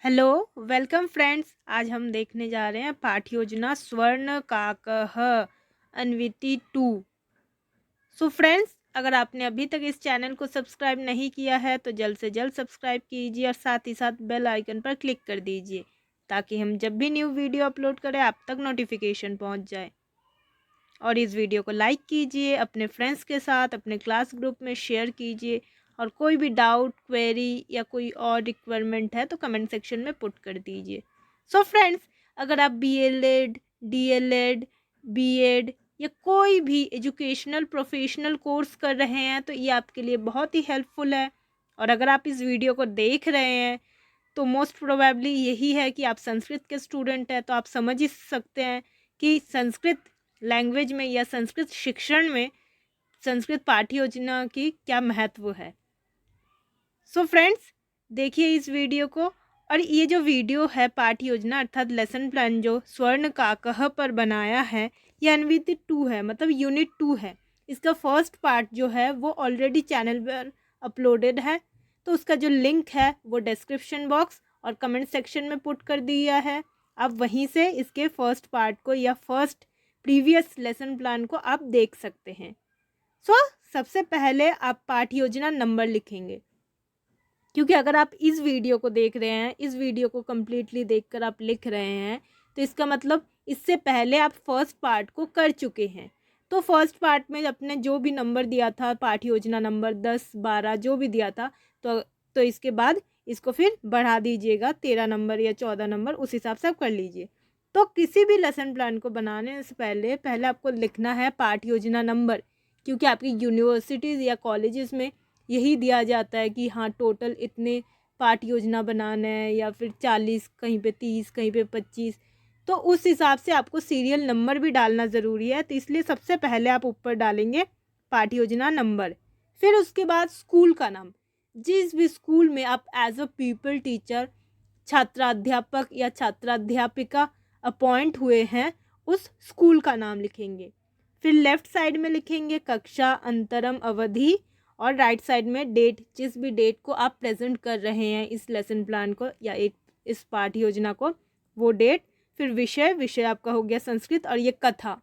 Hello, welcome friends. आज हम देखने जा रहे हैं पाठ योजना स्वर्णकाकः अन्विति 2। सो फ्रेंड्स, अगर आपने अभी तक इस चैनल को सब्सक्राइब नहीं किया है तो जल्द से जल्द सब्सक्राइब कीजिए और साथ ही साथ बेल आइकन पर क्लिक कर दीजिए ताकि हम जब भी न्यू वीडियो अपलोड करें आप तक नोटिफिकेशन पहुंच जाए। और इस वीडियो को लाइक कीजिए, अपने फ्रेंड्स के साथ अपने क्लास ग्रुप में शेयर कीजिए और कोई भी डाउट, क्वेरी या कोई और रिक्वायरमेंट है तो कमेंट सेक्शन में पुट कर दीजिए। सो फ्रेंड्स, अगर आप BLED, DLED, B.Ed या कोई भी एजुकेशनल प्रोफेशनल कोर्स कर रहे हैं तो ये आपके लिए बहुत ही हेल्पफुल है। और अगर आप इस वीडियो को देख रहे हैं तो मोस्ट प्रोबेबली यही है कि आप संस्कृत के स्टूडेंट हैं, तो आप समझ ही सकते हैं कि संस्कृत लैंग्वेज में या संस्कृत शिक्षण में संस्कृत पाठ्य योजना की क्या महत्व है। सो फ्रेंड्स, देखिए इस वीडियो को। और ये जो वीडियो है पाठ्य योजना अर्थात लेसन प्लान जो स्वर्णकाकः पर बनाया है, ये अन्विति 2 है, मतलब यूनिट 2 है। इसका फर्स्ट पार्ट जो है वो ऑलरेडी चैनल पर अपलोडेड है, तो उसका जो लिंक है वो डिस्क्रिप्शन बॉक्स और कमेंट सेक्शन में पुट कर दिया है। आप वहीं से इसके फर्स्ट पार्ट को या फर्स्ट प्रीवियस लेसन प्लान को आप देख सकते हैं। सबसे पहले आप पाठ्य योजना नंबर लिखेंगे, क्योंकि अगर आप इस वीडियो को देख रहे हैं, इस वीडियो को कम्प्लीटली देखकर आप लिख रहे हैं तो इसका मतलब इससे पहले आप फर्स्ट पार्ट को कर चुके हैं। तो फर्स्ट पार्ट में अपने जो भी नंबर दिया था, पाठ्य योजना नंबर 10, 12 जो भी दिया था, तो इसके बाद इसको फिर बढ़ा दीजिएगा 13 नंबर या 14 नंबर, उस हिसाब से आप कर लीजिए। तो किसी भी लेसन प्लान को बनाने से पहले पहले आपको लिखना है पाठ्य योजना नंबर, क्योंकि आपकी यूनिवर्सिटीज़ या कॉलेजेस में यही दिया जाता है कि हाँ टोटल इतने पाठ योजना बनाना है, या फिर 40, कहीं पे 30, कहीं पे 25। तो उस हिसाब से आपको सीरियल नंबर भी डालना ज़रूरी है, तो इसलिए सबसे पहले आप ऊपर डालेंगे पाठ योजना नंबर। फिर उसके बाद स्कूल का नाम, जिस भी स्कूल में आप एज अ पीपल टीचर, छात्राध्यापक या छात्राध्यापिका अपॉइंट हुए हैं, उस स्कूल का नाम लिखेंगे। फिर लेफ़्ट साइड में लिखेंगे कक्षा, अंतरम, अवधि, और राइट साइड में डेट, जिस भी डेट को आप प्रेजेंट कर रहे हैं इस लेसन प्लान को या एक इस पाठ्य योजना को, वो डेट। फिर विषय आपका हो गया संस्कृत, और ये कथा,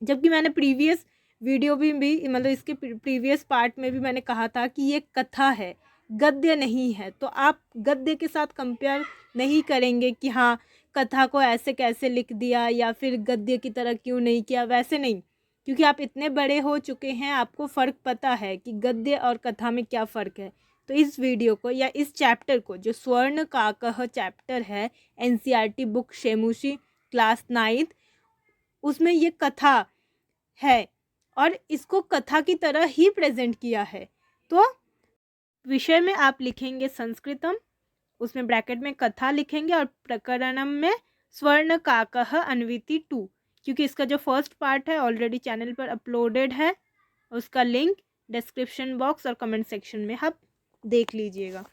जबकि मैंने प्रीवियस वीडियो भी मतलब इसके प्रीवियस पार्ट में भी मैंने कहा था कि ये कथा है, गद्य नहीं है। तो आप गद्य के साथ कंपेयर नहीं करेंगे कि हाँ कथा को ऐसे कैसे लिख दिया या फिर गद्य की तरह क्यों नहीं किया, वैसे नहीं, क्योंकि आप इतने बड़े हो चुके हैं, आपको फ़र्क पता है कि गद्य और कथा में क्या फ़र्क है। तो इस वीडियो को या इस चैप्टर को, जो स्वर्णकाकः चैप्टर है NCERT बुक शेमुशी क्लास 9th, उसमें ये कथा है और इसको कथा की तरह ही प्रेजेंट किया है। तो विषय में आप लिखेंगे संस्कृतम, उसमें ब्रैकेट में कथा लिखेंगे, और प्रकरणम में स्वर्णकाकः अन्विति 2, क्योंकि इसका जो फर्स्ट पार्ट है ऑलरेडी चैनल पर अपलोडेड है, उसका लिंक डिस्क्रिप्शन बॉक्स और कमेंट सेक्शन में आप देख लीजिएगा।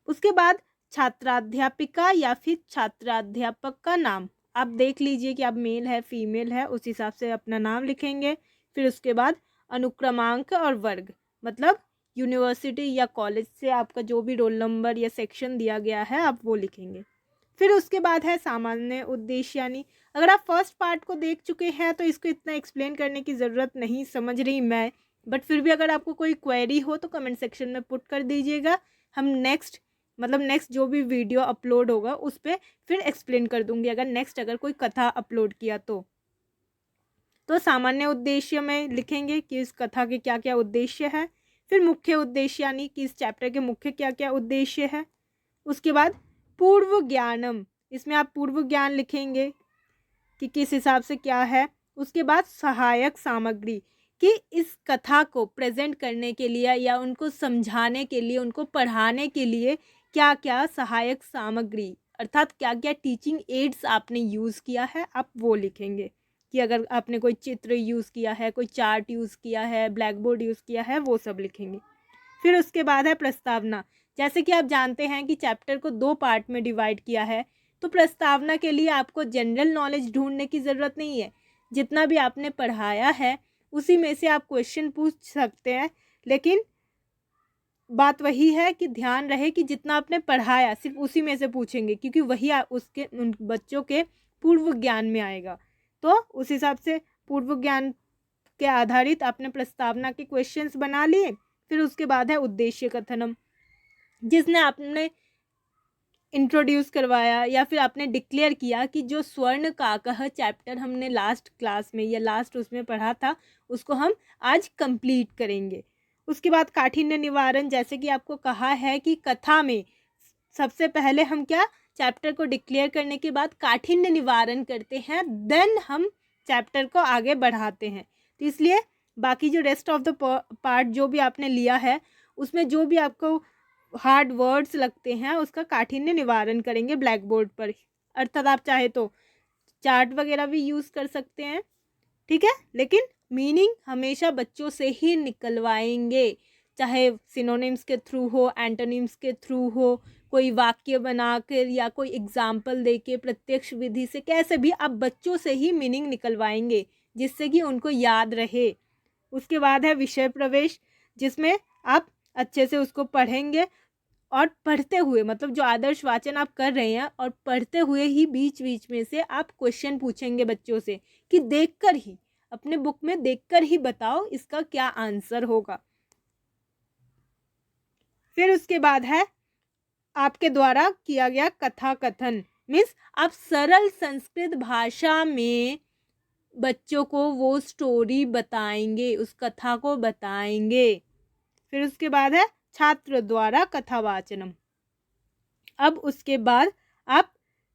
उसके बाद छात्राध्यापिका या फिर छात्राध्यापक का नाम आप देख लीजिए कि आप मेल है फीमेल है, उस हिसाब से अपना नाम लिखेंगे। फिर उसके बाद अनुक्रमांक और वर्ग, मतलब यूनिवर्सिटी या कॉलेज से आपका जो भी रोल नंबर या सेक्शन दिया गया है आप वो लिखेंगे। फिर उसके बाद है सामान्य उद्देश्य, यानी अगर आप फर्स्ट पार्ट को देख चुके हैं तो इसको इतना एक्सप्लेन करने की ज़रूरत नहीं समझ रही मैं, बट फिर भी अगर आपको कोई क्वेरी हो तो कमेंट सेक्शन में पुट कर दीजिएगा। हम नेक्स्ट जो भी वीडियो अपलोड होगा उस पर फिर एक्सप्लेन कर दूंगी, अगर कोई कथा अपलोड किया तो सामान्य उद्देश्य में लिखेंगे कि इस कथा के क्या क्या उद्देश्य है। फिर मुख्य उद्देश्य, यानी कि इस चैप्टर के मुख्य क्या क्या उद्देश्य है। उसके बाद पूर्व ज्ञानम, इसमें आप पूर्व ज्ञान लिखेंगे कि किस हिसाब से क्या है। उसके बाद सहायक सामग्री, कि इस कथा को प्रेजेंट करने के लिए या उनको समझाने के लिए, उनको पढ़ाने के लिए क्या क्या सहायक सामग्री अर्थात क्या क्या टीचिंग एड्स आपने यूज़ किया है, आप वो लिखेंगे। कि अगर आपने कोई चित्र यूज़ किया है, कोई चार्ट यूज़ किया है, ब्लैक बोर्ड यूज़ किया है, वो सब लिखेंगे। फिर उसके बाद है प्रस्तावना। जैसे कि आप जानते हैं कि चैप्टर को 2 पार्ट में डिवाइड किया है, तो प्रस्तावना के लिए आपको जनरल नॉलेज ढूंढने की ज़रूरत नहीं है। जितना भी आपने पढ़ाया है उसी में से आप क्वेश्चन पूछ सकते हैं, लेकिन बात वही है कि ध्यान रहे कि जितना आपने पढ़ाया सिर्फ उसी में से पूछेंगे, क्योंकि वही उसके उन बच्चों के पूर्व ज्ञान में आएगा। तो उस हिसाब से पूर्व ज्ञान के आधारित आपने प्रस्तावना के क्वेश्चंस बना लिए। फिर उसके बाद है उद्देश्य कथनम, जिसने आपने इंट्रोड्यूस करवाया या फिर आपने डिक्लेयर किया कि जो स्वर्ण काकः चैप्टर हमने लास्ट क्लास में या लास्ट उसमें पढ़ा था उसको हम आज कंप्लीट करेंगे। उसके बाद काठिन्य निवारण, जैसे कि आपको कहा है कि कथा में सबसे पहले हम क्या चैप्टर को डिक्लेयर करने के बाद काठिन्य निवारण करते हैं, देन हम चैप्टर को आगे बढ़ाते हैं। तो इसलिए बाकी जो रेस्ट ऑफ द पार्ट जो भी आपने लिया है उसमें जो भी आपको हार्ड वर्ड्स लगते हैं उसका काठिन्य निवारण करेंगे ब्लैक बोर्ड पर। अर्थात आप चाहे तो चार्ट वगैरह भी यूज़ कर सकते हैं, ठीक है, लेकिन मीनिंग हमेशा बच्चों से ही निकलवाएंगे, चाहे सिनोनिम्स के थ्रू हो, एंटोनिम्स के थ्रू हो, कोई वाक्य बनाकर या कोई एग्जाम्पल देके, प्रत्यक्ष विधि से, कैसे भी आप बच्चों से ही मीनिंग निकलवाएंगे जिससे कि उनको याद रहे। उसके बाद है विषय प्रवेश, जिसमें आप अच्छे से उसको पढ़ेंगे और पढ़ते हुए, मतलब जो आदर्श वाचन आप कर रहे हैं और पढ़ते हुए ही बीच बीच में से आप क्वेश्चन पूछेंगे बच्चों से कि देखकर ही, अपने बुक में देखकर ही बताओ इसका क्या आंसर होगा। फिर उसके बाद है आपके द्वारा किया गया कथा कथन, मीन्स आप सरल संस्कृत भाषा में बच्चों को वो स्टोरी बताएंगे, उस कथा को बताएंगे। फिर उसके बाद है छात्र द्वारा कथावाचनम। अब उसके बाद आप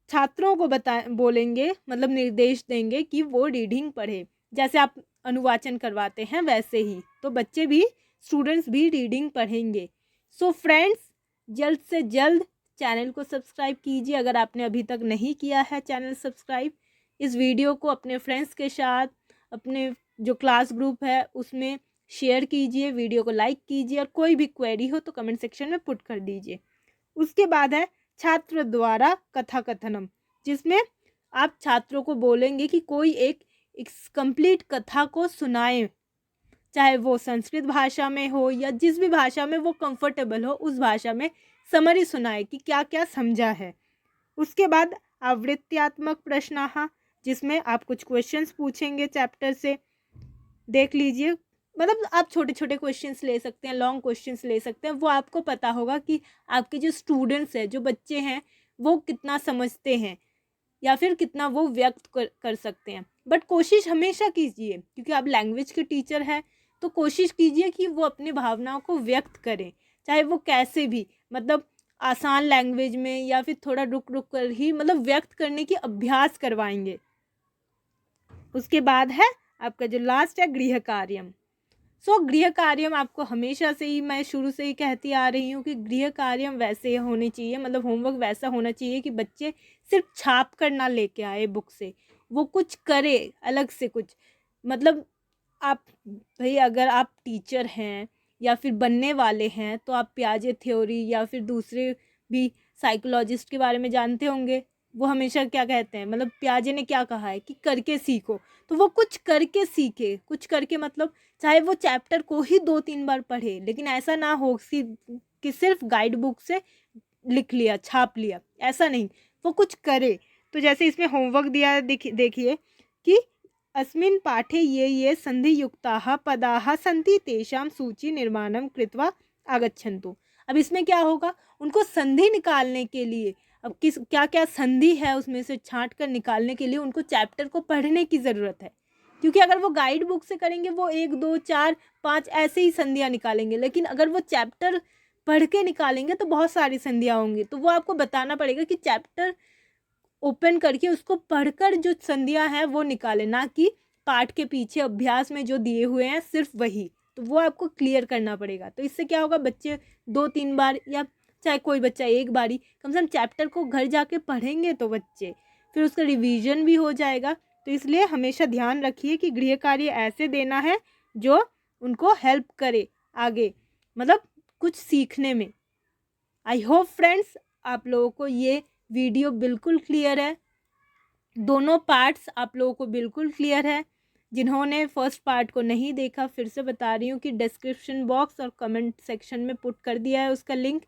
छात्रों को बोलेंगे, मतलब निर्देश देंगे कि वो रीडिंग पढ़े, जैसे आप अनुवाचन करवाते हैं वैसे ही, तो बच्चे भी, स्टूडेंट्स भी रीडिंग पढ़ेंगे। सो फ्रेंड्स, जल्द से जल्द चैनल को सब्सक्राइब कीजिए अगर आपने अभी तक नहीं किया है चैनल सब्सक्राइब। इस वीडियो को अपने फ्रेंड्स के साथ, अपने जो क्लास ग्रुप है उसमें शेयर कीजिए, वीडियो को लाइक कीजिए, और कोई भी क्वेरी हो तो कमेंट सेक्शन में पुट कर दीजिए। उसके बाद है छात्र द्वारा कथा कथनम, जिसमें आप छात्रों को बोलेंगे कि कोई एक कंप्लीट कथा को सुनाएं, चाहे वो संस्कृत भाषा में हो या जिस भी भाषा में वो कंफर्टेबल हो उस भाषा में समरी सुनाए कि क्या क्या समझा है। उसके बाद आवृत्त्यात्मक प्रश्नाह, जिसमें आप कुछ क्वेश्चंस पूछेंगे चैप्टर से, देख लीजिए, मतलब आप छोटे छोटे क्वेश्चंस ले सकते हैं, लॉन्ग क्वेश्चंस ले सकते हैं, वो आपको पता होगा कि आपके जो स्टूडेंट्स हैं, जो बच्चे हैं, वो कितना समझते हैं या फिर कितना वो व्यक्त कर सकते हैं। बट कोशिश हमेशा कीजिए, क्योंकि आप लैंग्वेज के टीचर हैं, तो कोशिश कीजिए कि वो अपनी भावनाओं को व्यक्त करें, चाहे वो कैसे भी, मतलब आसान लैंग्वेज में या फिर थोड़ा रुक रुक कर ही, मतलब व्यक्त करने की अभ्यास करवाएंगे। उसके बाद है आपका जो लास्ट है गृह कार्यम। गृह कार्यम आपको हमेशा से ही, मैं शुरू से ही कहती आ रही हूँ कि गृह कार्यम वैसे होने चाहिए, मतलब होमवर्क वैसा होना चाहिए कि बच्चे सिर्फ छाप कर ना लेके आए बुक से, वो कुछ करे अलग से कुछ। मतलब आप भाई, अगर आप टीचर हैं या फिर बनने वाले हैं तो आप पियाजे थ्योरी या फिर दूसरे भी साइकोलॉजिस्ट के बारे में जानते होंगे। वो हमेशा क्या कहते हैं, मतलब पियाजे ने क्या कहा है कि करके सीखो, तो वो कुछ करके सीखे, कुछ करके, मतलब चाहे वो चैप्टर को ही 2-3 बार पढ़े, लेकिन ऐसा ना हो कि सिर्फ गाइड बुक से लिख लिया, छाप लिया, ऐसा नहीं, वो कुछ करे। तो जैसे इसमें होमवर्क दिया है, देखिए कि अस्मिन् पाठे ये संधियुक्ताः पदाः सन्ति तेषां सूची निर्माणं कृत्वा आगच्छन्तु। अब इसमें क्या होगा, उनको संधि निकालने के लिए, अब किस क्या क्या संधि है उसमें से छांट कर निकालने के लिए उनको चैप्टर को पढ़ने की ज़रूरत है। क्योंकि अगर वो गाइड बुक से करेंगे वो 1, 2, 4, 5 ऐसे ही संधियाँ निकालेंगे, लेकिन अगर वो चैप्टर पढ़ के निकालेंगे तो बहुत सारी संधियाँ होंगी। तो वो आपको बताना पड़ेगा कि चैप्टर ओपन करके उसको पढ़कर जो संधियाँ हैं वो निकालें, ना कि पाठ के पीछे अभ्यास में जो दिए हुए हैं सिर्फ वही, तो वो आपको क्लियर करना पड़ेगा। तो इससे क्या होगा, बच्चे 2-3 बार या चाहे कोई बच्चा एक बारी कम से कम चैप्टर को घर जाके पढ़ेंगे तो बच्चे फिर उसका रिवीजन भी हो जाएगा। तो इसलिए हमेशा ध्यान रखिए कि गृह कार्य ऐसे देना है जो उनको हेल्प करे आगे, मतलब कुछ सीखने में। आई होप फ्रेंड्स आप लोगों को ये वीडियो बिल्कुल क्लियर है, दोनों पार्ट्स आप लोगों को बिल्कुल क्लियर है। जिन्होंने फर्स्ट पार्ट को नहीं देखा, फिर से बता रही हूँ कि डिस्क्रिप्शन बॉक्स और कमेंट सेक्शन में पुट कर दिया है उसका लिंक,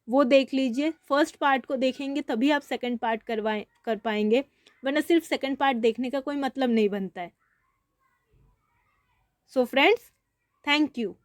वो देख लीजिए। फर्स्ट पार्ट को देखेंगे तभी आप सेकंड पार्ट कर पाएंगे, वरना सिर्फ सेकंड पार्ट देखने का कोई मतलब नहीं बनता है। So friends, thank you.